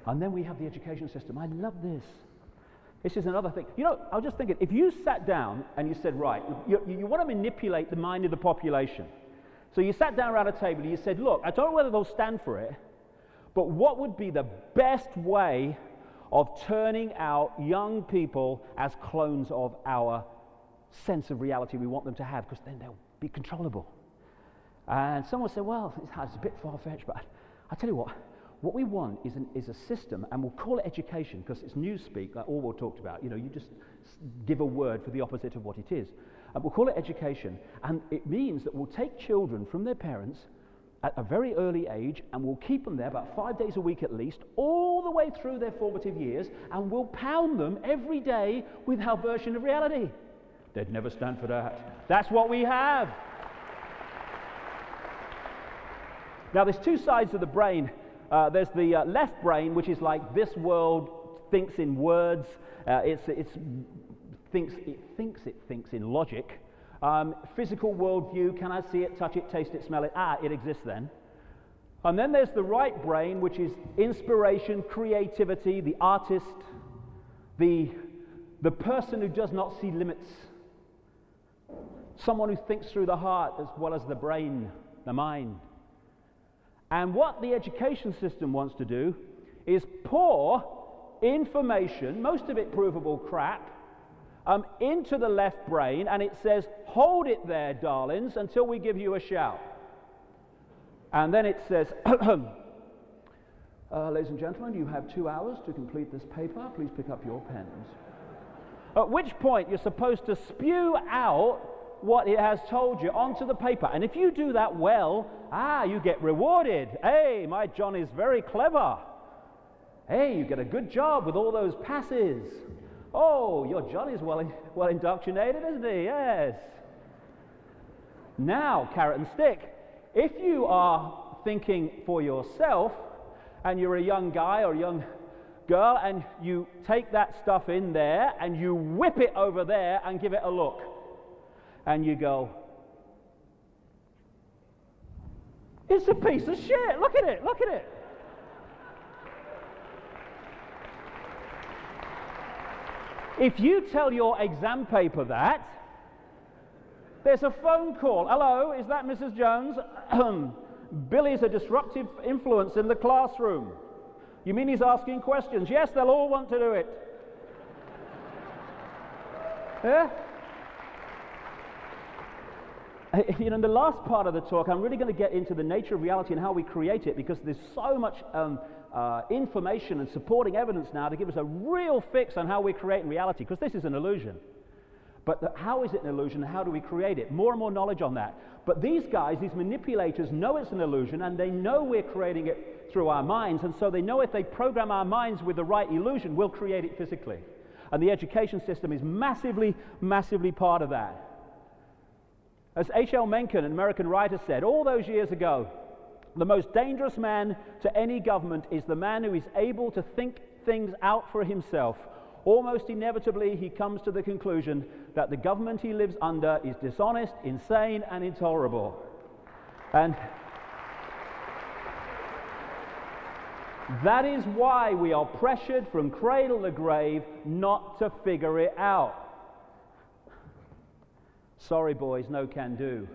And then we have the education system. I love this. This is another thing. You know, I was just thinking, if you sat down and you said, right, you want to manipulate the mind of the population. So you sat down around a table and you said, look, I don't know whether they'll stand for it, but what would be the best way of turning out young people as clones of our sense of reality we want them to have, because then they'll be controllable. And someone said, well, it's a bit far-fetched, but I tell you what we want is a system, and we'll call it education, because it's newspeak, like Orwell talked about. You know, you just give a word for the opposite of what it is. And we'll call it education, and it means that we'll take children from their parents at a very early age, and we'll keep them there about 5 days a week at least, all the way through their formative years, and we'll pound them every day with our version of reality. They'd never stand for that. That's what we have. Now, there's two sides of the brain. There's the left brain, which is like this world thinks in words. It thinks in logic. Physical worldview, can I see it, touch it, taste it, smell it? It exists then. And then there's the right brain, which is inspiration, creativity, the artist, the person who does not see limits. Someone who thinks through the heart as well as the brain, the mind. And what the education system wants to do is pour information, most of it provable crap, into the left brain, and it says, hold it there, darlings, until we give you a shout. And then it says, ladies and gentlemen, you have 2 hours to complete this paper. Please pick up your pens. At which point you're supposed to spew out what it has told you onto the paper. And if you do that well, you get rewarded. Hey, my John is very clever. Hey, you get a good job with all those passes. Oh, your John is well indoctrinated, isn't he? Yes. Now, carrot and stick. If you are thinking for yourself, and you're a young guy or a young girl, and you take that stuff in there, and you whip it over there and give it a look, and you go, it's a piece of shit, look at it, look at it. If you tell your exam paper that, there's a phone call. Hello, is that Mrs. Jones? Billy's a disruptive influence in the classroom. You mean he's asking questions? Yes, they'll all want to do it. Yeah? You know, in the last part of the talk, I'm really going to get into the nature of reality and how we create it, because there's so much information and supporting evidence now to give us a real fix on how we're creating reality, because this is an illusion. But how is it an illusion, and how do we create it? More and more knowledge on that. But these guys, these manipulators, know it's an illusion, and they know we're creating it through our minds, and so they know if they program our minds with the right illusion, we'll create it physically. And the education system is massively, massively part of that. As H.L. Mencken, an American writer, said all those years ago, the most dangerous man to any government is the man who is able to think things out for himself. Almost inevitably, he comes to the conclusion that the government he lives under is dishonest, insane, and intolerable. And that is why we are pressured from cradle to grave not to figure it out. Sorry, boys, no can do.